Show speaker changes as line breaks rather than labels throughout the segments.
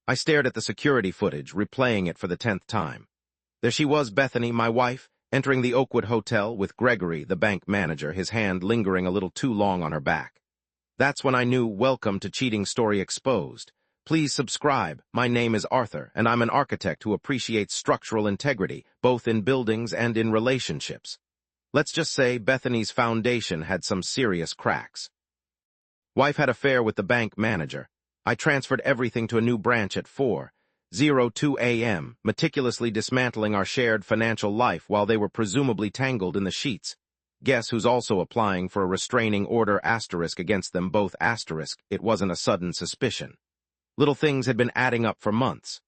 I stared at the security footage, replaying it for the 10th time. There she was, Bethany, my wife, entering the Oakwood Hotel with Gregory, the bank manager, his hand lingering a little too long on her back. That's when I knew, welcome to Cheating Story Exposed. Please subscribe. My name is Arthur, and I'm an architect who appreciates structural integrity, both in buildings and in relationships. Let's just say Bethany's foundation had some serious cracks. Wife had affair with the bank manager. I transferred everything to a new branch at 4:02 a.m., meticulously dismantling our shared financial life while they were presumably tangled in the sheets. Guess who's also applying for a restraining order * against them both *. It wasn't a sudden suspicion. Little things had been adding up for months.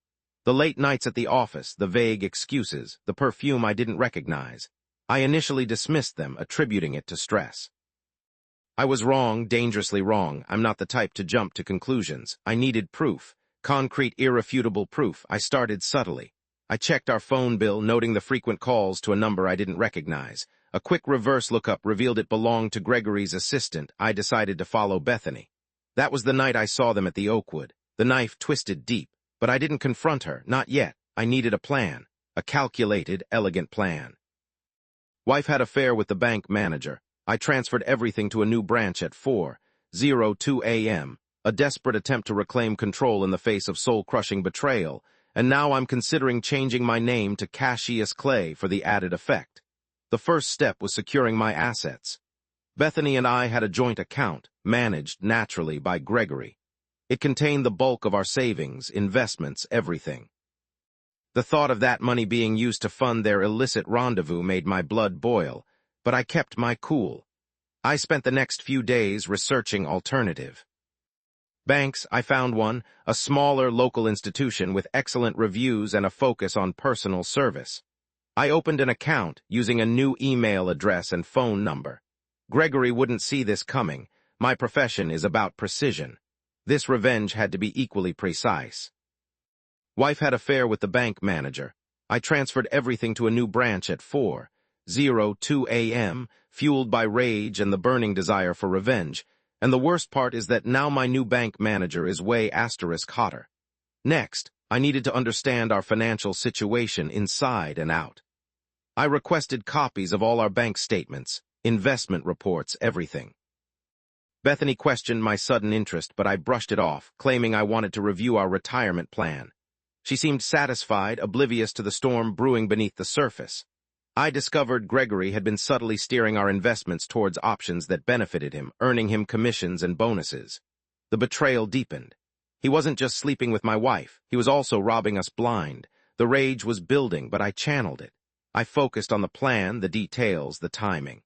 The late nights at the office, the vague excuses, the perfume I didn't recognize. I initially dismissed them, attributing it to stress. I was wrong, dangerously wrong. I'm not the type to jump to conclusions. I needed proof. Concrete, irrefutable proof. I started subtly. I checked our phone bill, noting the frequent calls to a number I didn't recognize. A quick reverse lookup revealed it belonged to Gregory's assistant. I decided to follow Bethany. That was the night I saw them at the Oakwood. The knife twisted deep, but I didn't confront her, not yet. I needed a plan, a calculated, elegant plan. Wife had affair with the bank manager. I transferred everything to a new branch at 4:02 a.m., a desperate attempt to reclaim control in the face of soul-crushing betrayal, and now I'm considering changing my name to Cassius Clay for the added effect. The first step was securing my assets. Bethany and I had a joint account, managed naturally by Gregory. It contained the bulk of our savings, investments, everything. The thought of that money being used to fund their illicit rendezvous made my blood boil, but I kept my cool. I spent the next few days researching alternative banks. I found one, a smaller local institution with excellent reviews and a focus on personal service. I opened an account using a new email address and phone number. Gregory wouldn't see this coming. My profession is about precision. This revenge had to be equally precise. Wife had affair with the bank manager. I transferred everything to a new branch at 4:02 a.m., fueled by rage and the burning desire for revenge. And the worst part is that now my new bank manager is way * hotter. Next, I needed to understand our financial situation inside and out. I requested copies of all our bank statements, investment reports, everything. Bethany questioned my sudden interest, but I brushed it off, claiming I wanted to review our retirement plan. She seemed satisfied, oblivious to the storm brewing beneath the surface. I discovered Gregory had been subtly steering our investments towards options that benefited him, earning him commissions and bonuses. The betrayal deepened. He wasn't just sleeping with my wife, he was also robbing us blind. The rage was building, but I channeled it. I focused on the plan, the details, the timing.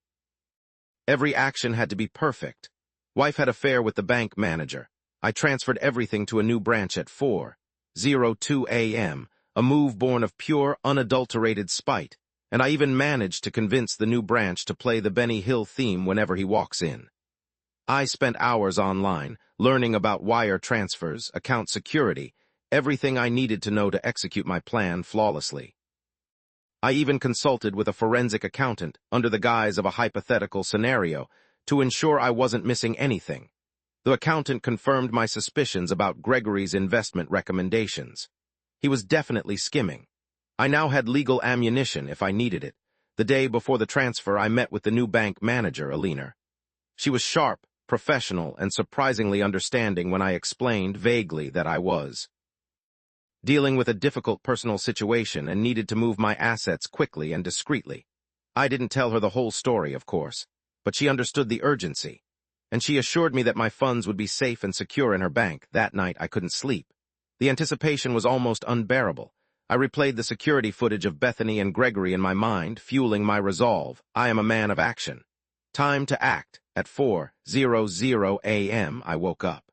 Every action had to be perfect. Wife had affair with the bank manager. I transferred everything to a new branch at 4:02 a.m., a move born of pure, unadulterated spite, and I even managed to convince the new branch to play the Benny Hill theme whenever he walks in. I spent hours online, learning about wire transfers, account security, everything I needed to know to execute my plan flawlessly. I even consulted with a forensic accountant under the guise of a hypothetical scenario to ensure I wasn't missing anything. The accountant confirmed my suspicions about Gregory's investment recommendations. He was definitely skimming. I now had legal ammunition if I needed it. The day before the transfer, I met with the new bank manager, Alina. She was sharp, professional, and surprisingly understanding when I explained vaguely that I was dealing with a difficult personal situation and needed to move my assets quickly and discreetly. I didn't tell her the whole story, of course, but she understood the urgency, and she assured me that my funds would be safe and secure in her bank. That night, I couldn't sleep. The anticipation was almost unbearable. I replayed the security footage of Bethany and Gregory in my mind, fueling my resolve. I am a man of action. Time to act. At 4:00 a.m., I woke up.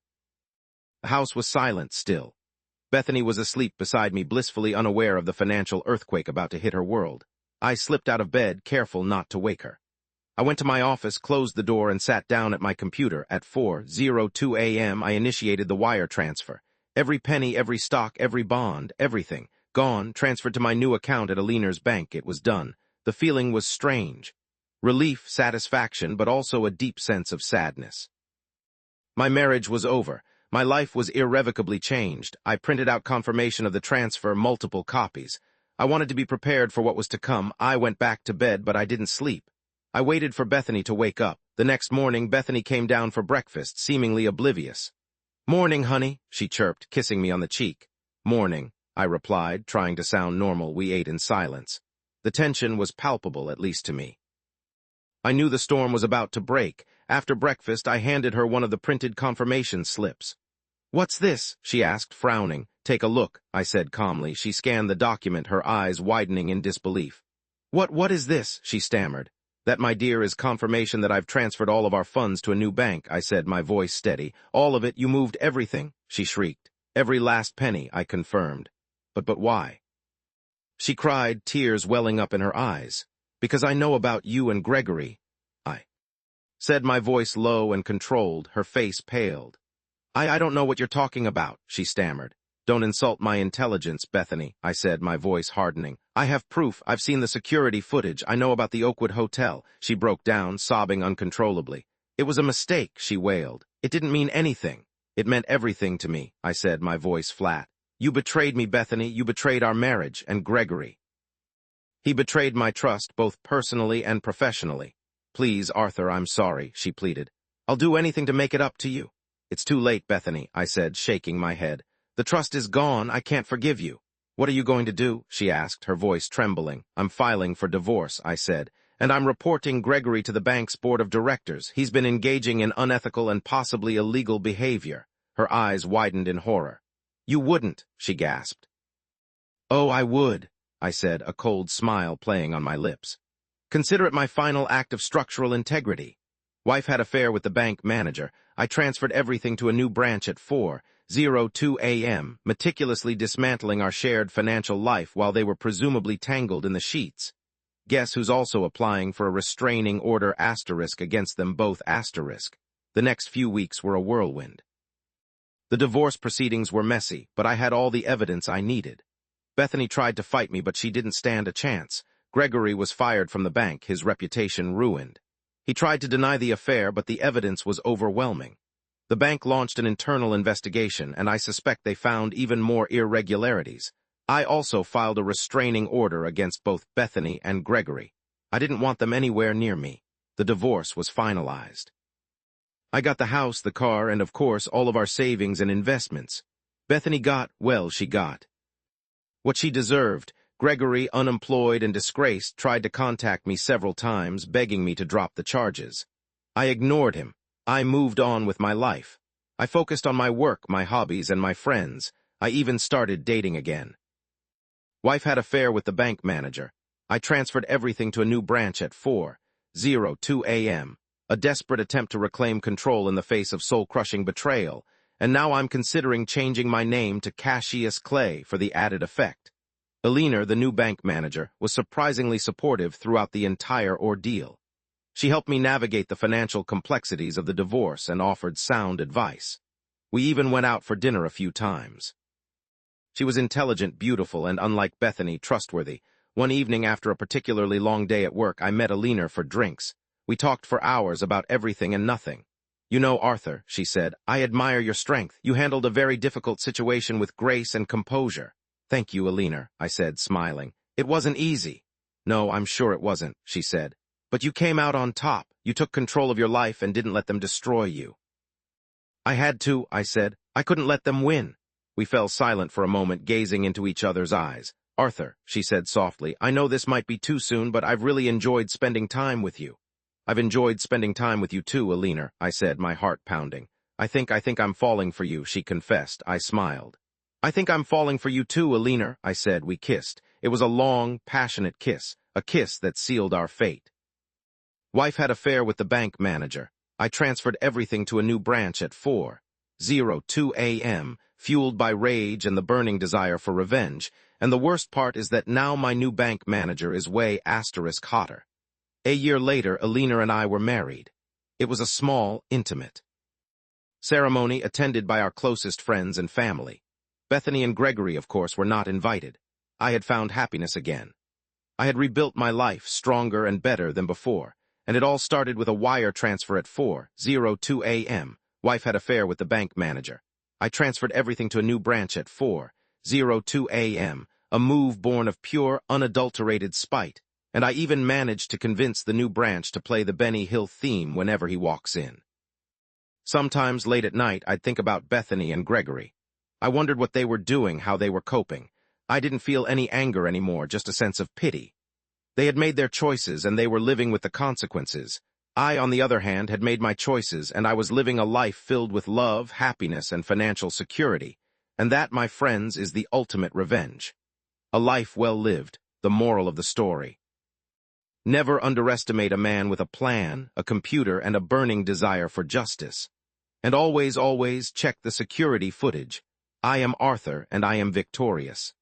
The house was silent still. Bethany was asleep beside me, blissfully unaware of the financial earthquake about to hit her world. I slipped out of bed, careful not to wake her. I went to my office, closed the door, and sat down at my computer. At 4:02 a.m., I initiated the wire transfer. Every penny, every stock, every bond, everything. Gone, transferred to my new account at Alina's bank. It was done. The feeling was strange. Relief, satisfaction, but also a deep sense of sadness. My marriage was over. My life was irrevocably changed. I printed out confirmation of the transfer, multiple copies. I wanted to be prepared for what was to come. I went back to bed, but I didn't sleep. I waited for Bethany to wake up. The next morning, Bethany came down for breakfast, seemingly oblivious. "Morning, honey," she chirped, kissing me on the cheek. "Morning," I replied, trying to sound normal. We ate in silence. The tension was palpable, at least to me. I knew the storm was about to break. After breakfast, I handed her one of the printed confirmation slips. "What's this?" she asked, frowning. "Take a look," I said calmly. She scanned the document, her eyes widening in disbelief. What is this?" she stammered. "That, my dear, is confirmation that I've transferred all of our funds to a new bank," I said, my voice steady. "All of it? You moved everything?" she shrieked. "Every last penny," I confirmed. But why?" she cried, tears welling up in her eyes. "Because I know about you and Gregory," I said, my voice low and controlled. Her face paled. I don't know what you're talking about," she stammered. "Don't insult my intelligence, Bethany," I said, my voice hardening. "I have proof. I've seen the security footage. I know about the Oakwood Hotel." She broke down, sobbing uncontrollably. "It was a mistake," she wailed. "It didn't mean anything." "It meant everything to me," I said, my voice flat. "You betrayed me, Bethany. You betrayed our marriage and Gregory. He betrayed my trust, both personally and professionally." "Please, Arthur, I'm sorry," she pleaded. "I'll do anything to make it up to you." "It's too late, Bethany," I said, shaking my head. "The trust is gone. I can't forgive you." "What are you going to do?" she asked, her voice trembling. "I'm filing for divorce," I said, "and I'm reporting Gregory to the bank's board of directors. He's been engaging in unethical and possibly illegal behavior." Her eyes widened in horror. "You wouldn't," she gasped. "Oh, I would," I said, a cold smile playing on my lips. "Consider it my final act of structural integrity. Wife had affair with the bank manager. I transferred everything to a new branch at 4:02 a.m., meticulously dismantling our shared financial life while they were presumably tangled in the sheets. Guess who's also applying for a restraining order asterisk against them both asterisk. The next few weeks were a whirlwind. The divorce proceedings were messy, but I had all the evidence I needed. Bethany tried to fight me, but she didn't stand a chance. Gregory was fired from the bank, his reputation ruined. He tried to deny the affair, but the evidence was overwhelming. The bank launched an internal investigation, and I suspect they found even more irregularities. I also filed a restraining order against both Bethany and Gregory. I didn't want them anywhere near me. The divorce was finalized. I got the house, the car, and of course all of our savings and investments. Bethany got, well, she got what she deserved. Gregory, unemployed and disgraced, tried to contact me several times, begging me to drop the charges. I ignored him. I moved on with my life. I focused on my work, my hobbies, and my friends. I even started dating again. Wife had affair with the bank manager. I transferred everything to a new branch at 4:02 a.m., a desperate attempt to reclaim control in the face of soul-crushing betrayal, and now I'm considering changing my name to Cassius Clay for the added effect. Elena, the new bank manager, was surprisingly supportive throughout the entire ordeal. She helped me navigate the financial complexities of the divorce and offered sound advice. We even went out for dinner a few times. She was intelligent, beautiful, and, unlike Bethany, trustworthy. One evening after a particularly long day at work, I met Elena for drinks. We talked for hours about everything and nothing. "You know, Arthur," she said, "I admire your strength. You handled a very difficult situation with grace and composure." "Thank you, Elena," I said, smiling. "It wasn't easy." "No, I'm sure it wasn't," she said. "But you came out on top. You took control of your life and didn't let them destroy you." "I had to," I said. "I couldn't let them win." We fell silent for a moment, gazing into each other's eyes. "Arthur," she said softly, "I know this might be too soon, but I've really enjoyed spending time with you." "I've enjoyed spending time with you too, Elena," I said, my heart pounding. I think I'm falling for you," she confessed. I smiled. "I think I'm falling for you too, Elena," I said. We kissed. It was a long, passionate kiss, a kiss that sealed our fate. Wife had affair with the bank manager. I transferred everything to a new branch at 4:02 a.m., fueled by rage and the burning desire for revenge, and the worst part is that now my new bank manager is way asterisk hotter. A year later, Elena and I were married. It was a small, intimate ceremony attended by our closest friends and family. Bethany and Gregory, of course, were not invited. I had found happiness again. I had rebuilt my life stronger and better than before, and it all started with a wire transfer at 4:02 a.m. Wife had affair with the bank manager. I transferred everything to a new branch at 4:02 a.m., a move born of pure, unadulterated spite, and I even managed to convince the new branch to play the Benny Hill theme whenever he walks in. Sometimes late at night, I'd think about Bethany and Gregory. I wondered what they were doing, how they were coping. I didn't feel any anger anymore, just a sense of pity. They had made their choices, and they were living with the consequences. I, on the other hand, had made my choices, and I was living a life filled with love, happiness, and financial security. And that, my friends, is the ultimate revenge. A life well lived, the moral of the story. Never underestimate a man with a plan, a computer, and a burning desire for justice. And always, always check the security footage. I am Arthur, and I am victorious.